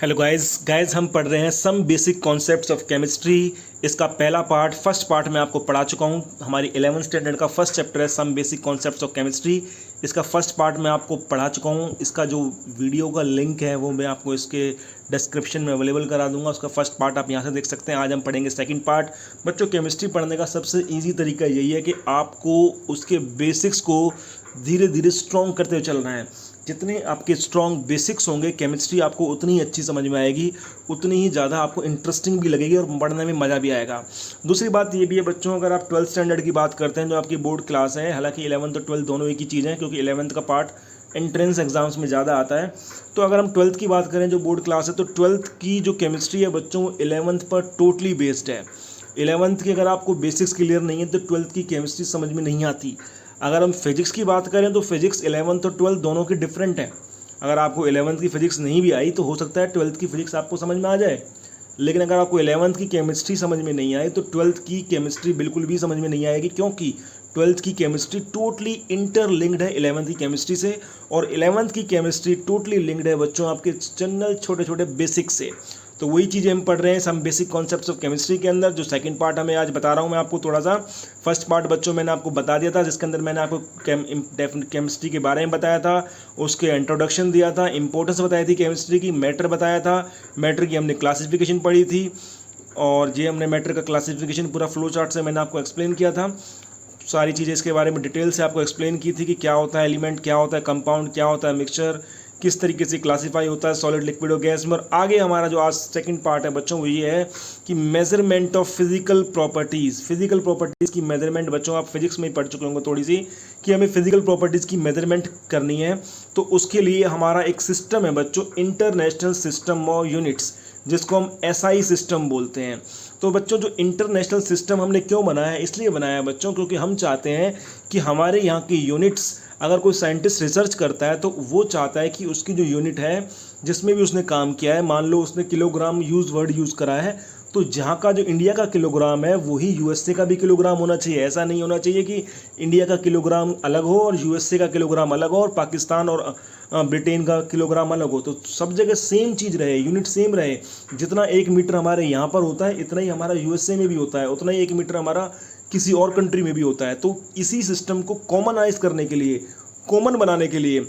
Hello guys हम पढ़ रहे हैं some basic concepts of chemistry. इसका पहला पार्ट फर्स्ट पार्ट मैं आपको पढ़ा चुका हूं। हमारी 11th स्टैंडर्ड का फर्स्ट चैप्टर है some basic concepts of chemistry. इसका फर्स्ट पार्ट मैं आपको पढ़ा चुका हूं। इसका जो वीडियो का लिंक है वो मैं आपको इसके डिस्क्रिप्शन में अवेलेबल करा दूंगा। उसका फर्स्ट पार्ट आप यहां से देख सकते हैं। आज हम पढ़ेंगे सेकंड पार्ट। बच्चों, केमिस्ट्री पढ़ने का सबसे ईजी तरीका यही है कि आपको उसके बेसिक्स को धीरे धीरे स्ट्रॉन्ग करते हुए चलना है। जितने आपके स्ट्रॉन्ग बेसिक्स होंगे केमिस्ट्री आपको उतनी ही अच्छी समझ में आएगी, उतनी ही ज़्यादा आपको इंटरेस्टिंग भी लगेगी और पढ़ने में मज़ा भी आएगा। दूसरी बात ये भी है बच्चों, अगर आप 12th स्टैंडर्ड की बात करते हैं जो आपकी बोर्ड क्लास है, हालांकि 11th और 12th दोनों एक ही चीज़ है क्योंकि 11th का पार्ट एंट्रेंस एग्जाम्स में ज़्यादा आता है। तो अगर हम 12th की बात करें जो बोर्ड क्लास है, तो 12th की जो केमिस्ट्री है बच्चों 11th पर टोटली बेस्ड है। 11th की अगर आपको बेसिक्स क्लियर नहीं है तो 12th की केमिस्ट्री समझ में नहीं आती। अगर हम फिजिक्स की बात करें तो फिजिक्स 11th और 12th दोनों के डिफरेंट हैं। अगर आपको 11th की फिजिक्स नहीं भी आई तो हो सकता है 12th की फिजिक्स आपको समझ में आ जाए, लेकिन अगर आपको 11th की केमिस्ट्री समझ में नहीं आई तो 12th की केमिस्ट्री बिल्कुल भी समझ में नहीं आएगी, क्योंकि 12th की केमिस्ट्री टोटली इंटरलिंक्ड है 11th की केमिस्ट्री से, और 11th की केमिस्ट्री टोटली लिंक्ड है बच्चों आपके जनरल छोटे छोटे बेसिक्स से। तो वही चीज़ें हम पढ़ रहे हैं some basic concepts of chemistry के अंदर। जो सेकंड पार्ट हमें आज बता रहा हूँ मैं आपको थोड़ा सा। फर्स्ट पार्ट बच्चों मैंने आपको बता दिया था, जिसके अंदर मैंने आपको केमिस्ट्री के बारे में बताया था, उसके इंट्रोडक्शन दिया था, इंपॉर्टेंस बताई थी केमिस्ट्री की, मैटर बताया था, मैटर की हमने क्लासिफिकेशन पढ़ी थी, और ये हमने मैटर का क्लासिफिकेशन पूरा फ्लो चार्ट से मैंने आपको एक्सप्लेन किया था। सारी चीज़ें इसके बारे में डिटेल से आपको एक्सप्लेन की थी कि क्या होता है एलिमेंट, क्या होता है कंपाउंड, क्या होता है मिक्सचर, किस तरीके से क्लासीफाई होता है सॉलिड लिक्विड और गैस में। और आगे हमारा जो आज सेकंड पार्ट है बच्चों वो ये है कि measurement of physical properties. Physical properties की मेजरमेंट बच्चों आप फिजिक्स में ही पढ़ चुके होंगे थोड़ी सी, कि हमें फिजिकल प्रॉपर्टीज़ की मेजरमेंट करनी है। तो उसके लिए हमारा एक सिस्टम है बच्चों, इंटरनेशनल सिस्टम ऑफ यूनिट्स, जिसको हम एसआई सिस्टम बोलते हैं। तो बच्चों जो इंटरनेशनल सिस्टम हमने क्यों बनाया है, इसलिए बनाया है बच्चों क्योंकि हम चाहते हैं कि हमारे यहाँ की यूनिट्स, अगर कोई साइंटिस्ट रिसर्च करता है तो वो चाहता है कि उसकी जो यूनिट है जिसमें भी उसने काम किया है, मान लो उसने किलोग्राम वर्ड यूज़ करा है, तो जहाँ का जो इंडिया का किलोग्राम है वही यूएसए का भी किलोग्राम होना चाहिए। ऐसा नहीं होना चाहिए कि इंडिया का किलोग्राम अलग हो और यूएसए का किलोग्राम अलग हो और पाकिस्तान और ब्रिटेन का किलोग्राम अलग हो। तो सब जगह सेम चीज़ रहे, यूनिट सेम रहे। जितना 1 मीटर हमारे यहाँ पर होता है इतना ही हमारा यूएसए में भी होता है, उतना ही 1 मीटर हमारा किसी और कंट्री में भी होता है। तो इसी सिस्टम को कॉमनाइज करने के लिए, कॉमन बनाने के लिए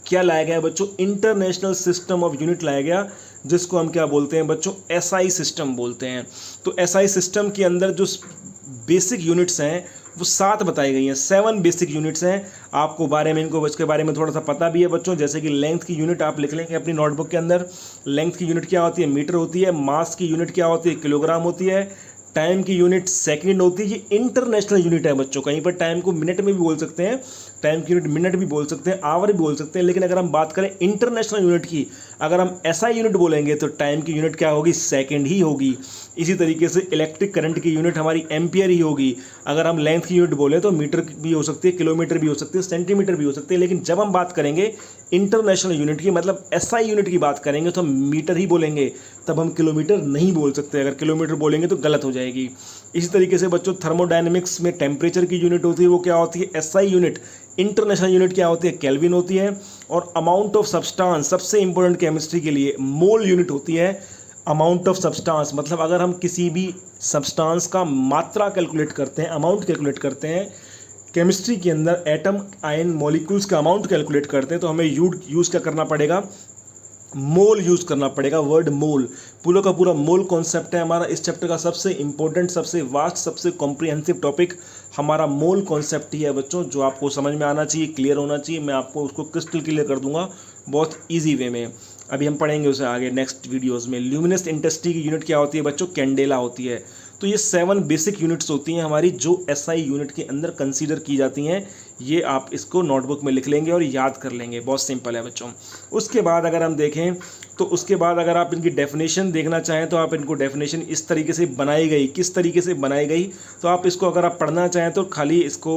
क्या लाया गया है बच्चों, इंटरनेशनल सिस्टम ऑफ यूनिट लाया गया, जिसको हम क्या बोलते हैं बच्चों, एसआई सिस्टम बोलते हैं। तो एसआई सिस्टम के अंदर जो बेसिक यूनिट्स हैं वो 7 बताई गई हैं, 7 बेसिक यूनिट्स हैं। आपको बारे में इनको इसके बारे में थोड़ा सा पता भी है बच्चों, जैसे कि लेंथ की यूनिट आप लिख लेंगे अपनी नोटबुक के अंदर। लेंथ की यूनिट क्या होती है, मीटर होती है। मास की यूनिट क्या होती है, किलोग्राम होती है। टाइम की यूनिट सेकंड होती है। ये इंटरनेशनल यूनिट है बच्चों, कहीं पर टाइम को मिनट में भी बोल सकते हैं, टाइम की यूनिट मिनट भी बोल सकते हैं, आवर भी बोल सकते हैं, लेकिन अगर हम बात करें इंटरनेशनल यूनिट की, अगर हम एसआई यूनिट बोलेंगे तो टाइम की यूनिट क्या होगी, सेकंड ही होगी। इसी तरीके से इलेक्ट्रिक करंट की यूनिट हमारी एम्पियर ही होगी। अगर हम लेंथ की यूनिट बोले तो मीटर भी हो सकती है, किलोमीटर भी हो सकती है, सेंटीमीटर भी हो सकती है, लेकिन जब हम बात करेंगे इंटरनेशनल यूनिट की, मतलब एसआई यूनिट की बात करेंगे तो हम मीटर ही बोलेंगे, तब हम किलोमीटर नहीं बोल सकते। अगर किलोमीटर बोलेंगे तो गलत हो जाएगी। इसी तरीके से बच्चों थर्मोडायनेमिक्स में टेम्परेचर की यूनिट होती है, वो क्या होती है, एसआई यूनिट। इंटरनेशनल यूनिट क्या होती है, केल्विन होती है। और अमाउंट ऑफ सब्सटेंस, सबसे इंपॉर्टेंट केमिस्ट्री के लिए, मोल यूनिट होती है। अमाउंट ऑफ सब्सटेंस मतलब अगर हम किसी भी सब्सटेंस का मात्रा कैलकुलेट करते हैं, अमाउंट कैलकुलेट करते हैं केमिस्ट्री के अंदर, एटम आयन मॉलिक्यूल्स का अमाउंट कैलकुलेट करते हैं, तो हमें यूज़ क्या करना पड़ेगा, मोल यूज़ करना पड़ेगा। वर्ड मोल, पूरा का पूरा मोल कॉन्सेप्ट है हमारा इस चैप्टर का सबसे इंपॉर्टेंट, सबसे वास्ट, सबसे कॉम्प्रिहेंसिव टॉपिक हमारा मोल कॉन्सेप्ट ही है बच्चों, जो आपको समझ में आना चाहिए, क्लियर होना चाहिए। मैं आपको उसको क्रिस्टल क्लियर कर दूंगा बहुत ईजी वे में। अभी हम पढ़ेंगे उसे आगे नेक्स्ट वीडियोज़ में। ल्यूमिनस इंटेंसिटी की यूनिट क्या होती है बच्चों, कैंडेला होती है। तो ये 7 बेसिक यूनिट्स होती हैं हमारी, जो एसआई यूनिट के अंदर कंसीडर की जाती हैं। ये आप इसको नोटबुक में लिख लेंगे और याद कर लेंगे, बहुत सिंपल है बच्चों। उसके बाद अगर हम देखें तो उसके बाद अगर आप इनकी डेफिनेशन देखना चाहें तो आप इनको डेफिनेशन इस तरीके से बनाई गई, किस तरीके से बनाई गई, तो आप इसको अगर आप पढ़ना चाहें तो खाली इसको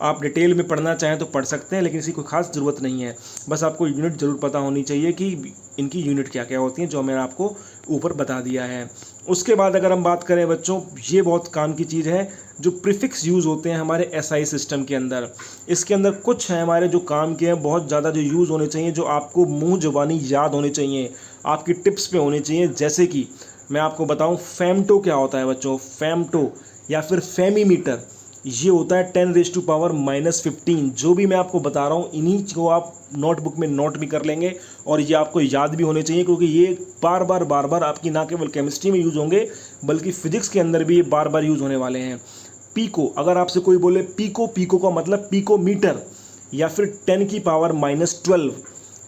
आप डिटेल में पढ़ना चाहें तो पढ़ सकते हैं, लेकिन इसी कोई खास ज़रूरत नहीं है। बस आपको यूनिट ज़रूर पता होनी चाहिए कि इनकी यूनिट क्या क्या होती हैं, जो मैंने आपको ऊपर बता दिया है। उसके बाद अगर हम बात करें बच्चों, ये बहुत काम की चीज़ है, जो प्रीफिक्स यूज़ होते हैं हमारे एसआई सिस्टम के अंदर। इसके अंदर कुछ हैं हमारे जो काम के हैं बहुत ज़्यादा, जो यूज़ होने चाहिए, जो आपको मुंह ज़ुबानी याद होने चाहिए। आपकी टिप्स पे होनी चाहिए। जैसे कि मैं आपको बताऊं फेमटो क्या होता है बच्चों, फेमटो या फिर फेमीमीटर, ये होता है 10⁻⁻15। जो भी मैं आपको बता रहा हूँ इन्हीं को आप नोटबुक में नोट भी कर लेंगे और ये आपको याद भी होने चाहिए, क्योंकि ये बार बार आपकी ना केवल केमिस्ट्री में यूज़ होंगे बल्कि फिजिक्स के अंदर भी ये बार बार यूज़ होने वाले हैं। पीको, अगर आपसे कोई बोले पीको, पीको का मतलब पीकोमीटर या फिर 10⁻⁻12।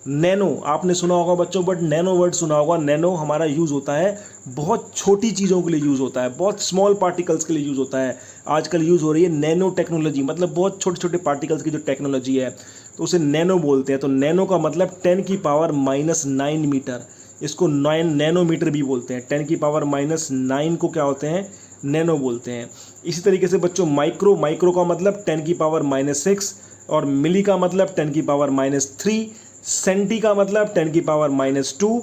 नैनो आपने सुना होगा बच्चों, बट नैनो वर्ड सुना होगा। नैनो हमारा यूज़ होता है बहुत छोटी चीज़ों के लिए यूज़ होता है, बहुत स्मॉल पार्टिकल्स के लिए यूज़ होता है। आजकल यूज़ हो रही है नैनो टेक्नोलॉजी, मतलब बहुत छोटे छोटे पार्टिकल्स की जो टेक्नोलॉजी है तो उसे नैनो बोलते हैं। तो नैनो का मतलब 10⁻⁹ मीटर, इसको 9 नैनोमीटर भी बोलते हैं। 10⁻⁹ को क्या होते हैं, नैनो बोलते हैं। इसी तरीके से बच्चों माइक्रो, माइक्रो का मतलब 10⁻⁻6 और मिली का मतलब 10⁻⁻3, सेंटी का मतलब 10⁻⁻2,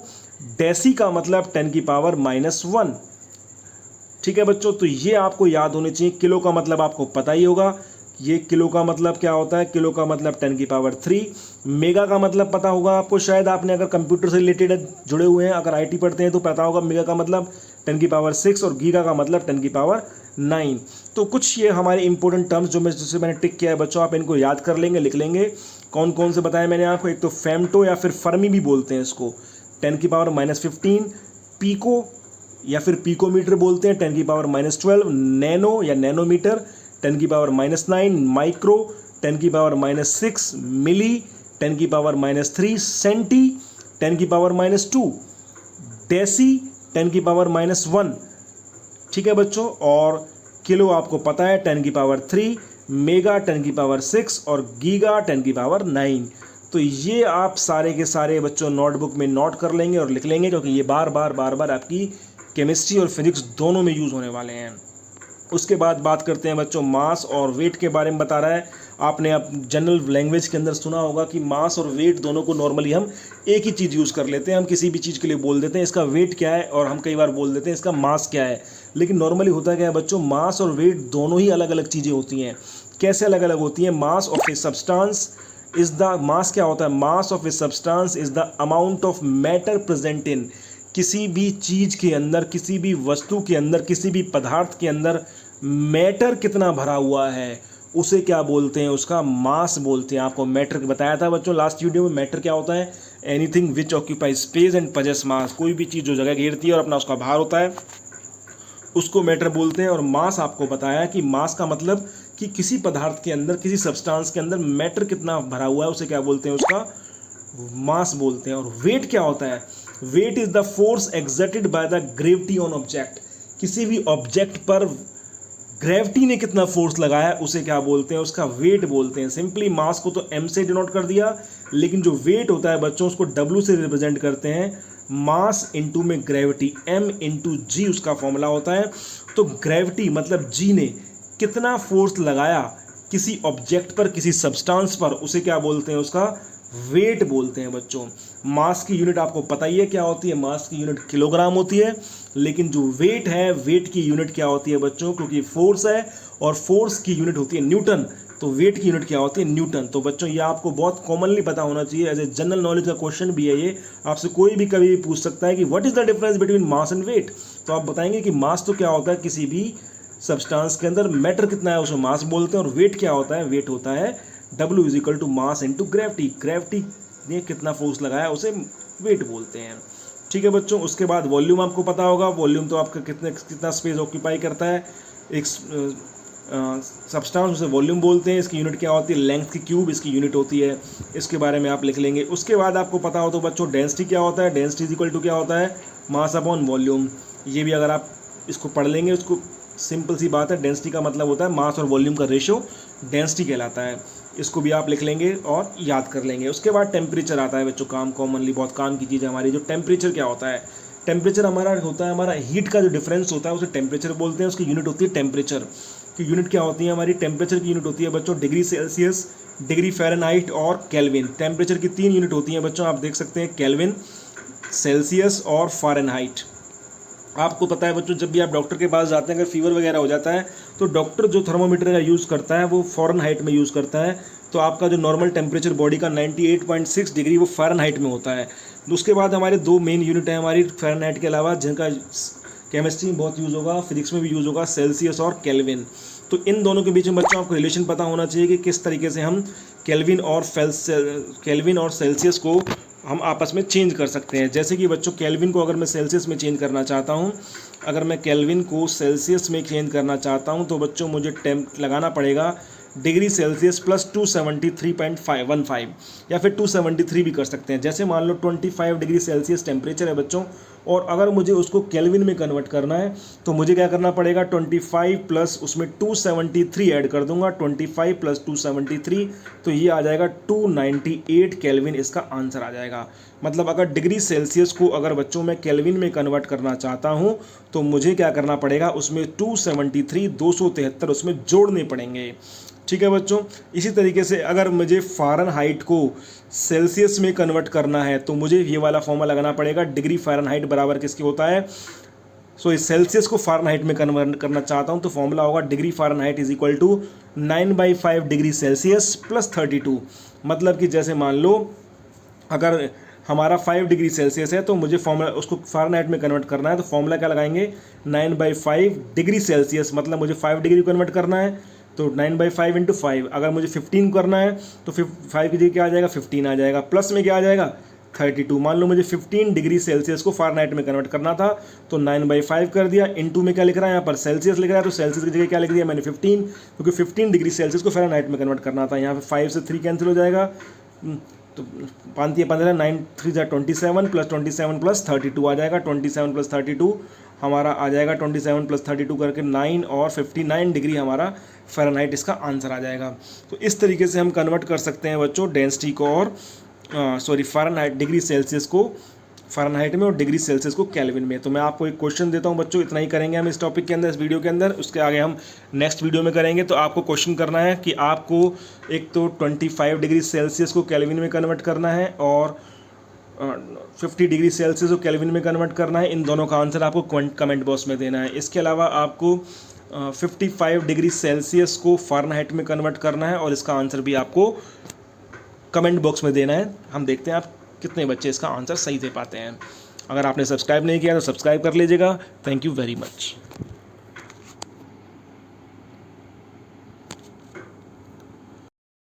डेसी का मतलब 10⁻⁻1। ठीक है बच्चों, तो ये आपको याद होने चाहिए। किलो का मतलब आपको पता ही होगा, ये किलो का मतलब क्या होता है, किलो का मतलब 10⁻3। मेगा का मतलब पता होगा आपको, शायद आपने अगर कंप्यूटर से रिलेटेड जुड़े हुए हैं, अगर आईटी पढ़ते हैं तो पता होगा मेगा का मतलब 10⁻6 और गीगा का मतलब 10⁻9। तो कुछ ये हमारे इंपॉर्टेंट टर्म्स जो जिससे मैंने टिक किया है बच्चों, आप इनको याद कर लेंगे, लिख लेंगे। कौन कौन से बताया मैंने आपको, एक तो फेमटो या फिर फर्मी भी बोलते हैं इसको, 10⁻⁻15। पीको या फिर पीकोमीटर बोलते हैं 10⁻⁻12। नैनो या नैनोमीटर 10⁻⁻9। माइक्रो 10⁻⁻6। मिली 10⁻⁻3। सेंटी 10⁻⁻2। डेसी 10⁻⁻1। ठीक है बच्चों, और किलो आपको पता है 10⁻3, मेगा 10⁻6 और गीगा 10⁻9। तो ये आप सारे के सारे बच्चों नोटबुक में नोट कर लेंगे और लिख लेंगे, क्योंकि ये बार बार आपकी केमिस्ट्री और फिजिक्स दोनों में यूज़ होने वाले हैं। उसके बाद बात करते हैं बच्चों मास और वेट के बारे में। बता रहा है आपने अब जनरल लैंग्वेज के अंदर सुना होगा कि मास और वेट दोनों को नॉर्मली हम एक ही चीज़ यूज़ कर लेते हैं। हम किसी भी चीज़ के लिए बोल देते हैं इसका वेट क्या है, और हम कई बार बोल देते हैं इसका मास क्या है। लेकिन नॉर्मली होता क्या है बच्चों, मास और वेट दोनों ही अलग अलग चीज़ें होती हैं। कैसे अलग अलग होती हैं? Mass of a substance is the, mass क्या होता है, mass of a substance is the amount of matter present in, किसी भी चीज़ के अंदर, किसी भी वस्तु के अंदर, किसी भी पदार्थ के अंदर मैटर कितना भरा हुआ है उसे क्या बोलते हैं, उसका मास बोलते हैं। आपको मैटर बताया था बच्चों लास्ट वीडियो में, मैटर क्या होता है, anything which occupy space and possess mass, कोई भी चीज़ जो जगह घेरती है और अपना उसका भार होता है उसको मैटर बोलते हैं। और मास आपको बताया कि मास का मतलब कि किसी पदार्थ के अंदर, किसी सब्सटेंस के अंदर मैटर कितना भरा हुआ है उसे क्या बोलते हैं, उसका मास बोलते हैं। और वेट क्या होता है, weight is the force exerted by the gravity on object, किसी भी ऑब्जेक्ट पर ग्रेविटी ने कितना फोर्स लगाया है उसे क्या बोलते हैं, उसका वेट बोलते हैं। सिंपली मास को तो m से डिनोट कर दिया, लेकिन जो वेट होता है बच्चों उसको w से रिप्रेजेंट करते हैं। मास इंटू में ग्रेविटी, m इंटू जी उसका फॉर्मूला होता है। तो ग्रेविटी मतलब जी ने कितना फोर्स लगाया किसी ऑब्जेक्ट पर, किसी सब्सटेंस पर, उसे क्या बोलते हैं, उसका वेट बोलते हैं बच्चों। मास की यूनिट आपको पता ही है क्या होती है, मास की यूनिट किलोग्राम होती है। लेकिन जो वेट है, वेट की यूनिट क्या होती है बच्चों, क्योंकि फोर्स है और फोर्स की यूनिट होती है न्यूटन, तो वेट की यूनिट क्या होती है, न्यूटन। तो बच्चों ये आपको बहुत कॉमनली पता होना चाहिए, एज ए जनरल नॉलेज का क्वेश्चन भी है ये। आपसे कोई भी कभी भी पूछ सकता है कि what is the difference between mass and weight, तो आप बताएंगे कि मास तो क्या होता है, किसी भी सब्सटेंस के अंदर मैटर कितना है उसे मास बोलते हैं। और वेट क्या होता है, वेट होता है W is equal to mass into gravity, gravity ने कितना फोर्स लगाया उसे वेट बोलते हैं। ठीक है बच्चों, उसके बाद वॉल्यूम आपको पता होगा, वॉल्यूम तो आपका कितना स्पेस ऑक्यूपाई करता है एक सब्सटेंस, उसे वॉल्यूम बोलते हैं। इसकी यूनिट क्या होती है, लेंथ की क्यूब इसकी यूनिट होती है। इसके बारे में आप लिख लेंगे। उसके बाद आपको पता हो तो बच्चों डेंसिटी क्या होता है, डेंसिटी इज इक्वल टू क्या होता है, मास अपॉन वॉल्यूम। ये भी अगर आप इसको पढ़ लेंगे, उसको सिंपल सी बात है, डेंसिटी का मतलब होता है मास और वॉल्यूम का रेशो, डेंसिटी कहलाता है। इसको भी आप लिख लेंगे और याद कर लेंगे। उसके बाद टेम्परेचर आता है बच्चों, काम कॉमनली बहुत काम की चीज़ है हमारी। जो टेम्परेचर क्या होता है, टेम्परेचर हमारा होता है, हमारा हीट का जो डिफरेंस होता है उसे टेम्परेचर बोलते हैं। उसकी यूनिट होती है टेम्परेचर की यूनिट क्या होती है हमारी, टेम्परेचर की यूनिट होती है बच्चों डिग्री सेल्सियस, डिग्री फ़ारेनहाइट और केल्विन। टेम्परेचर की 3 यूनिट होती हैं बच्चों, आप देख सकते हैं, केल्विन, सेल्सियस और फ़ारेनहाइट। आपको पता है बच्चों, जब भी आप डॉक्टर के पास जाते हैं, अगर फीवर वगैरह हो जाता है तो डॉक्टर जो थर्मोमीटर का यूज़ करता है वो फ़ारेनहाइट में यूज़ करता है, तो आपका जो नॉर्मल टेम्परेचर बॉडी का 98.6 डिग्री वो फ़ारेनहाइट में होता है। उसके बाद हमारे दो मेन यूनिट हैं हमारी फ़ारेनहाइट के अलावा, जिनका केमिस्ट्री में बहुत यूज़ होगा, फिजिक्स में भी यूज़ होगा, सेल्सियस और केल्विन। तो इन दोनों के बीच में बच्चों आपको रिलेशन पता होना चाहिए कि किस तरीके से हम केल्विन और सेल्सियस को हम आपस में चेंज कर सकते हैं। जैसे कि बच्चों केल्विन को अगर मैं सेल्सियस में चेंज करना चाहता हूँ, तो बच्चों मुझे टेम्प लगाना पड़ेगा डिग्री सेल्सियस प्लस 273.15 या फिर 273 भी कर सकते हैं। जैसे मान लो 25 डिग्री सेल्सियस टेम्परेचर है बच्चों, और अगर मुझे उसको केल्विन में कन्वर्ट करना है तो मुझे क्या करना पड़ेगा, 25 प्लस उसमें 273 ऐड कर दूंगा, 25 प्लस 273, तो ये आ जाएगा 298 केल्विन, इसका आंसर आ जाएगा। मतलब अगर डिग्री सेल्सियस को अगर बच्चों में केल्विन में कन्वर्ट करना चाहता हूँ तो मुझे क्या करना पड़ेगा, उसमें 273 उसमें जोड़ने पड़ेंगे। ठीक है बच्चों। इसी तरीके से अगर मुझे फ़ारेनहाइट को सेल्सियस में कन्वर्ट करना है तो मुझे ये वाला फॉर्मूला लगाना पड़ेगा, डिग्री फ़ारेनहाइट बराबर किसके होता है, इस सेल्सियस को फ़ारेनहाइट में कन्वर्ट करना चाहता हूँ तो फॉर्मूला होगा degree Fahrenheit is equal to 9/5 degree Celsius plus 32। मतलब कि जैसे मान लो अगर हमारा 5 डिग्री सेल्सियस है तो मुझे फॉर्मूला उसको फ़ारेनहाइट में कन्वर्ट करना है, तो फॉर्मूला क्या लगाएंगे, 9/5 डिग्री सेल्सियस, मतलब मुझे 5 डिग्री कन्वर्ट करना है तो 9/5 × 5। अगर मुझे 15 करना है तो 5 की जगह क्या आ जाएगा, 15 आ जाएगा, प्लस में क्या आ जाएगा, 32। मान लो मुझे 15 डिग्री सेल्सियस को फ़ारेनहाइट में कन्वर्ट करना था तो 9/5 कर दिया, इनटू में क्या लिख रहा है यहाँ पर सेल्सियस लिख रहा है, तो सेल्सियस की जगह क्या लिख दिया मैंने 15, क्योंकि 15 डिग्री सेल्सियस को फ़ारेनहाइट में कन्वर्ट करना था। यहाँ पर 5 से 3 कैंसिल हो जाएगा, तो 5 × 15 9 3 27 प्लस 27 प्लस 32 आ जाएगा, 27 प्लस 32 हमारा आ जाएगा, 27 प्लस 32 करके 9 और 59 डिग्री हमारा फ़ारेनहाइट इसका आंसर आ जाएगा। तो इस तरीके से हम कन्वर्ट कर सकते हैं बच्चों डेंसिटी को और फ़ारेनहाइट डिग्री सेल्सियस को फ़ारेनहाइट में और डिग्री सेल्सियस को केल्विन में। तो मैं आपको एक क्वेश्चन देता हूं बच्चों, इतना ही करेंगे हम इस टॉपिक के अंदर, इस वीडियो के अंदर। उसके आगे हम नेक्स्ट वीडियो में करेंगे। तो आपको क्वेश्चन करना है कि आपको एक तो 25 डिग्री सेल्सियस को केल्विन में कन्वर्ट करना है और 50 डिग्री सेल्सियस को केल्विन में कन्वर्ट करना है। इन दोनों का आंसर आपको कमेंट बॉक्स में देना है। इसके अलावा आपको 55 डिग्री सेल्सियस को फ़ारेनहाइट में कन्वर्ट करना है और इसका आंसर भी आपको कमेंट बॉक्स में देना है। हम देखते हैं आप कितने बच्चे इसका आंसर सही दे पाते हैं। अगर आपने सब्सक्राइब नहीं किया तो सब्सक्राइब कर लीजिएगा। Thank you very much.